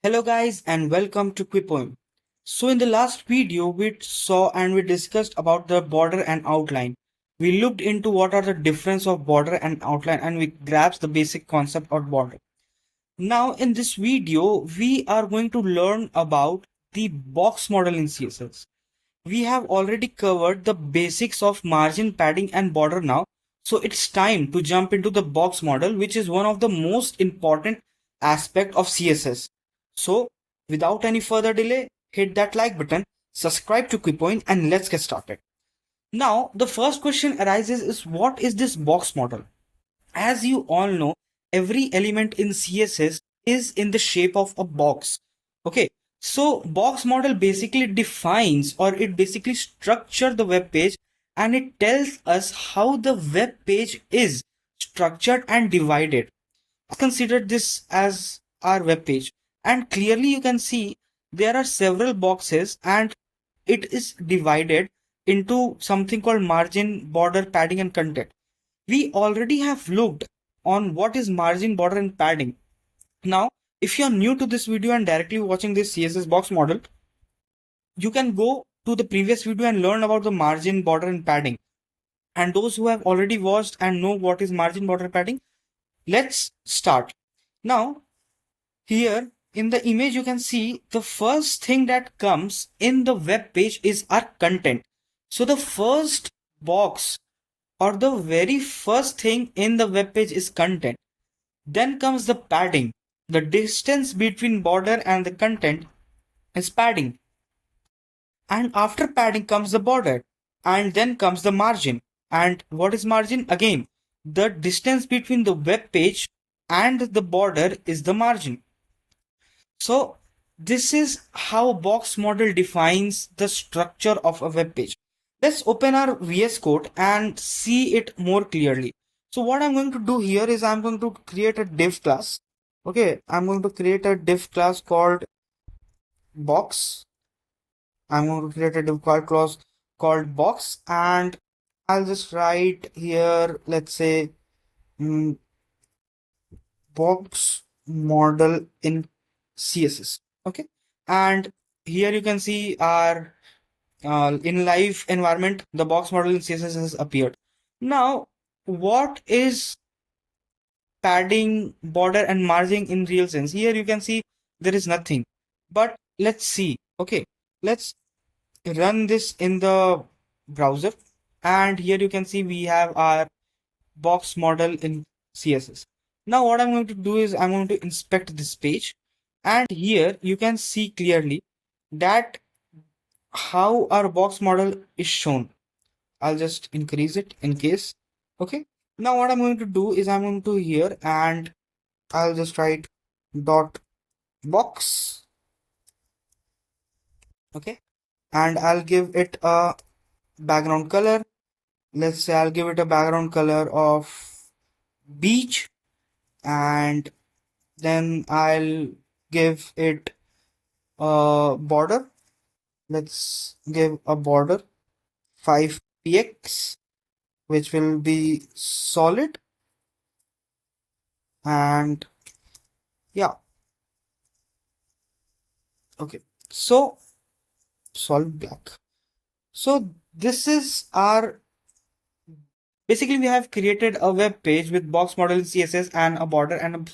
Hello guys and welcome to Quipoin. So in the last video we saw and we discussed about the border and outline. We looked into what are the difference of border and outline and we grasped the basic concept of border. Now in this video we are going to learn about the box model in CSS. We have already covered the basics of margin, padding and border now. So it's time to jump into the box model, which is one of the most important aspect of CSS. So without any further delay, hit that like button, subscribe to Quipoin and let's get started. Now the first question arises is what is this box model? As you all know, every element in CSS is in the shape of a box. Okay, so box model basically defines or it basically structure the web page and it tells us how the web page is structured and divided. Consider this as our web page and clearly you can see there are several boxes and it is divided into something called margin, border, padding and content. We already have looked on what is margin, border and padding. Now, if you're new to this video and directly watching this CSS box model, you can go to the previous video and learn about the margin, border and padding. And those who have already watched and know what is margin, border, padding, let's start. Now, here in the image, you can see the first thing that comes in the web page is our content. So the first box or the very first thing in the web page is content. Then comes the padding. The distance between border and the content is padding. And after padding comes the border. And then comes the margin. And what is margin? Again, the distance between the web page and the border is the margin. So this is how box model defines the structure of a web page. Let's open our VS Code and see it more clearly. So what I'm going to do here is I'm going to create a div class. Okay, I'm going to create a div class called box. I'm going to create a div class called box and I'll just write here, let's say box model in CSS. Okay, and here you can see our in live environment, the box model in CSS has appeared. Now, what is padding, border and margin in real sense? Here you can see there is nothing, but let's see. Okay, let's run this in the browser and here you can see we have our box model in CSS. Now what I'm going to do is I'm going to inspect this page and here you can see clearly that how our box model is shown. I'll just increase it in case. Okay, now what I'm going to do is I'm going to here and I'll just write dot box. Okay, and I'll give it a background color. Let's say I'll give it a background color of beige and then I'll give it a border. Let's give a border 5px which will be solid and yeah, okay, so solid black. So this is our basically we have created a web page with box model in CSS and a border and a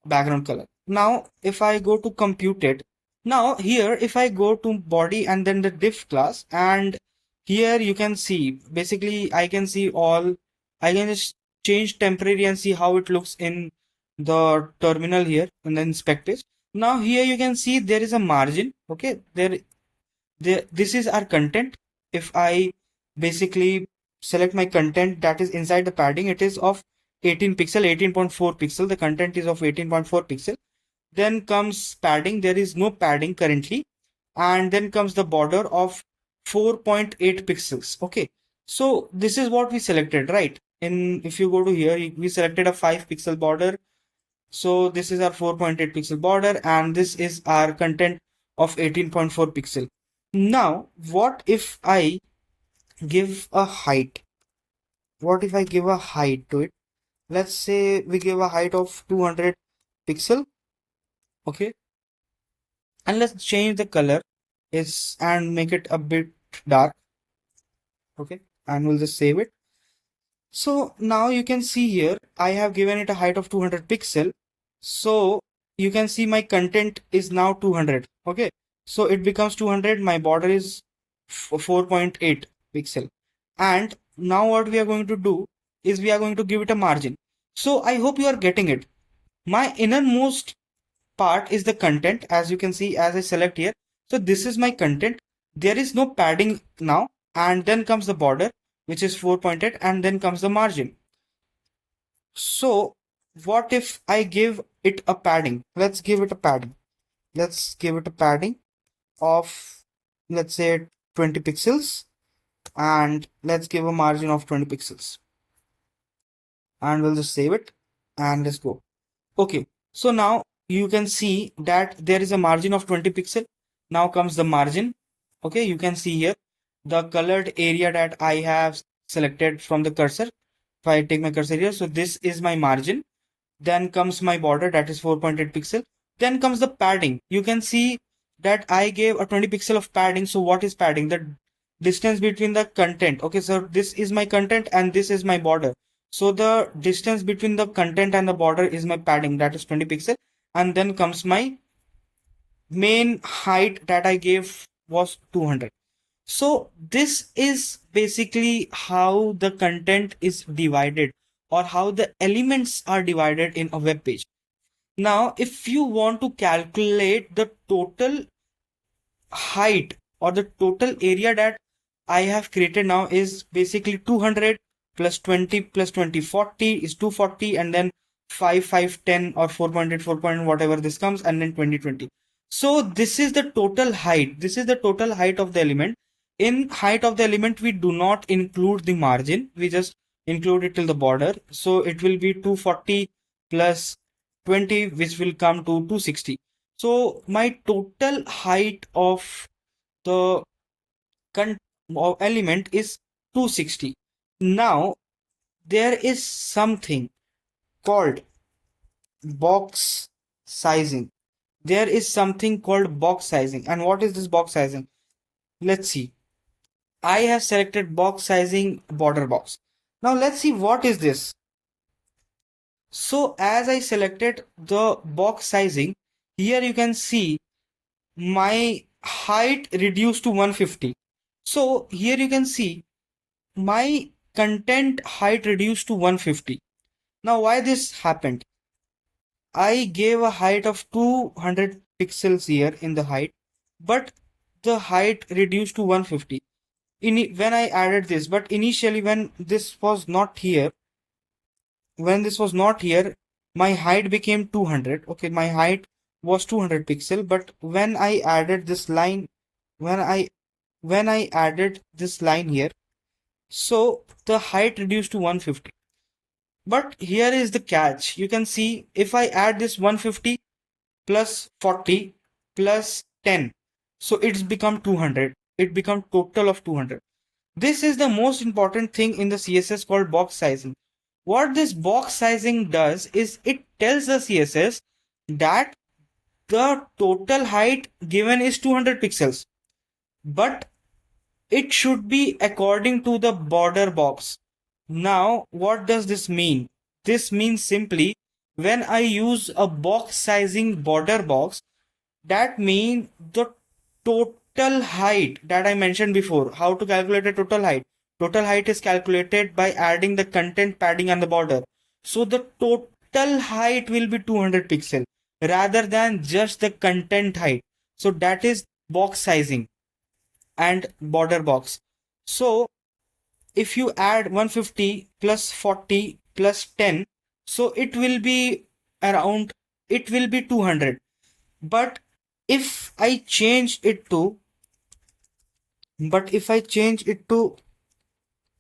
background color. Now if I go to compute it, now here if I go to body and then the div class and here you can see basically I can see all, I can just change temporary and see how it looks in the terminal here in the inspect page. Now here you can see there is a margin. Okay, this is our content. If I basically select my content that is inside the padding, it is of 18 pixel, 18.4 pixel. The content is of 18.4 pixel. Then comes padding. There is no padding currently. And then comes the border of 4.8 pixels. Okay. So this is what we selected, right? If you go to here, we selected a 5 pixel border. So this is our 4.8 pixel border and this is our content of 18.4 pixel. Now, what if I give a height? What if I give a height to it? Let's say we give a height of 200 pixel. Okay. And let's change the color is and make it a bit dark. Okay, and we'll just save it. So now you can see here I have given it a height of 200 pixel. So you can see my content is now 200. Okay, so it becomes 200. My border is 4.8 pixel. And now what we are going to do is we are going to give it a margin. So I hope you are getting it. My innermost part is the content, as you can see as I select here. So this is my content. There is no padding now, and then comes the border, which is 4.8, and then comes the margin. So what if I give it a padding? Let's give it a padding. Let's give it a padding of, let's say, 20 pixels, and let's give a margin of 20 pixels, and we'll just save it and let's go. Okay, so now you can see that there is a margin of 20 pixel. Now comes the margin. Okay, you can see here the colored area that I have selected from the cursor. If I take my cursor here, so this is my margin. Then comes my border, that is 4.8 pixel. Then comes the padding. You can see that I gave a 20 pixel of padding. So what is padding? The distance between the content. Okay, so this is my content and this is my border. So the distance between the content and the border is my padding, that is 20 pixel. And then comes my main height that I gave was 200. So this is basically how the content is divided, or how the elements are divided in a web page. Now, if you want to calculate the total height or the total area that I have created now is basically 200 plus 20 plus 20, 40 is 240, and then 5, 5, 10 or 4.8, 4 point whatever this comes, and then 20, 20. So this is the total height. This is the total height of the element. In height of the element, we do not include the margin. We just include it till the border. So it will be 240 plus 20, which will come to 260. So my total height of the element is 260. Now there is something called box sizing. There is something called box sizing. And what is this box sizing? Let's see. I have selected box sizing border box. Now let's see what is this. So as I selected the box sizing, here you can see my height reduced to 150. So here you can see my content height reduced to 150. Now why this happened? I gave a height of 200 pixels here in the height, but the height reduced to 150 when I added this. But initially when this was not here, my height became 200. Okay, my height was 200 pixel, but when I added this line, when I added this line here, so the height reduced to 150. But here is the catch. You can see if I add this 150 plus 40 plus 10, so it's become 200. It become total of 200. This is the most important thing in the CSS called box sizing. What this box sizing does is it tells the CSS that the total height given is 200 pixels, but it should be according to the border box. Now, what does this mean? This means simply when I use a box sizing border box, that means the total height that I mentioned before. How to calculate a total height? Total height is calculated by adding the content, padding and the border. So the total height will be 200 pixel rather than just the content height. So that is box sizing and border box. So if you add 150 plus 40 plus 10, so it will be 200. But if I change it to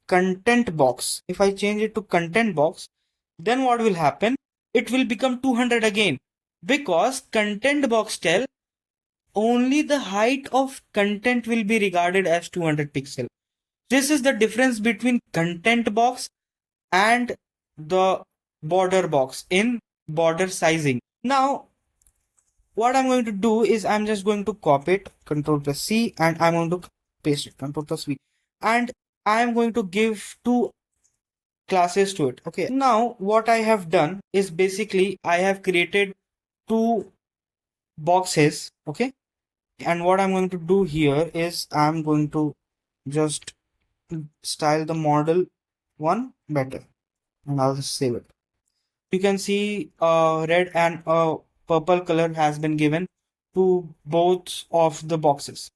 content box, then what will happen? It will become 200 again, because content box tell only the height of content will be regarded as 200 pixel. This is the difference between content box and the border box in border sizing. Now, what I'm going to do is I'm just going to copy it, Control plus C, and I'm going to paste it, Control plus V, and I'm going to give two classes to it. Okay, now what I have done is basically I have created two boxes. Okay, and what I'm going to do here is I'm going to just style the model one better, and I'll just save it. You can see red and purple color has been given to both of the boxes.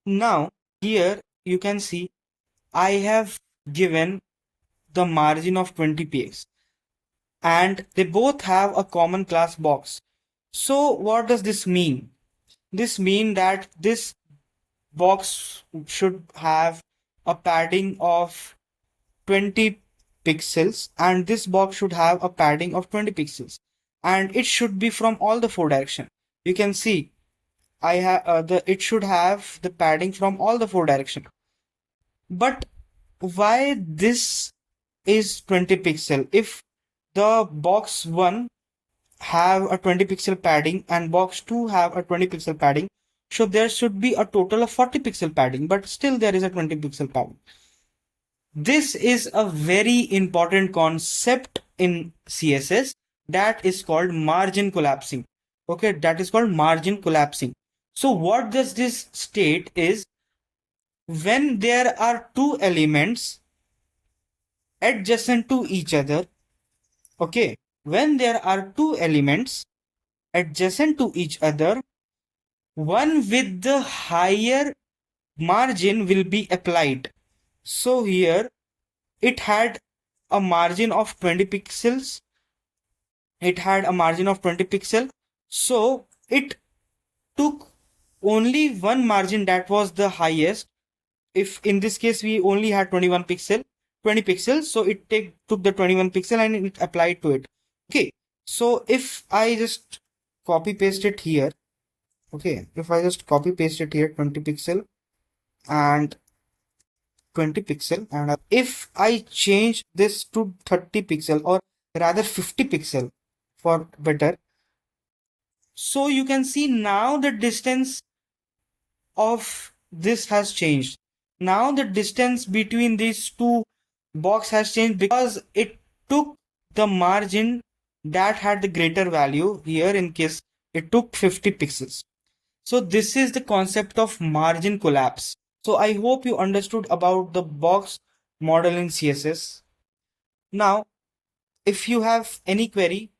Now here you can see I have given the margin of 20 px, and they both have a common class box. So what does this mean? This mean that this box should have a padding of 20 pixels, and this box should have a padding of 20 pixels, and it should be from all the four direction. You can see I have it should have the padding from all the four direction. But why this is 20 pixel? If the box 1 have a 20 pixel padding and box 2 have a 20 pixel padding, so there should be a total of 40 pixel padding, but still there is a 20 pixel padding. This is a very important concept in CSS that is called margin collapsing. Okay, that is called margin collapsing. So what does this state is, when there are two elements adjacent to each other, okay, when there are two elements adjacent to each other, one with the higher margin will be applied. So here it had a margin of 20 pixels. It had a margin of 20 pixel. So it took only one margin that was the highest. If in this case we only had 20 pixels, so it took the 21 pixel and it applied to it. Okay, so if I just copy paste it here, okay, if I just copy paste it here, 20 pixel and 20 pixel, and if I change this to 30 pixel, or rather 50 pixel for better, so you can see now the distance of this has changed. Now the distance between these two box has changed because it took the margin that had the greater value. Here in case it took 50 pixels. So this is the concept of margin collapse. So I hope you understood about the box model in CSS. Now, if you have any query,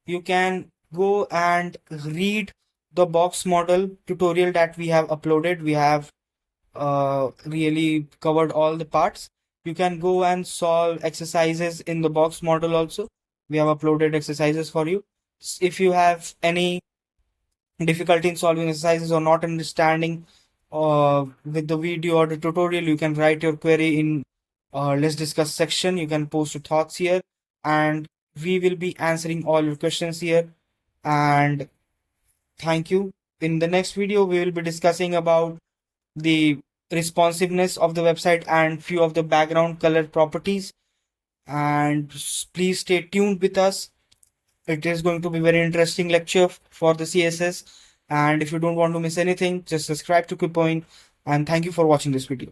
you can go and read the box model tutorial that we have uploaded. We have really covered all the parts. You can go and solve exercises in the box model also. We have uploaded exercises for you. If you have any difficulty in solving exercises or not understanding with the video or the tutorial, you can write your query in let's discuss section. You can post your thoughts here and we will be answering all your questions here. And thank you. In the next video, we will be discussing about the responsiveness of the website and few of the background color properties. And please stay tuned with us. It is going to be very interesting lecture for the CSS. And if you don't want to miss anything, just subscribe to Quipoin. And thank you for watching this video.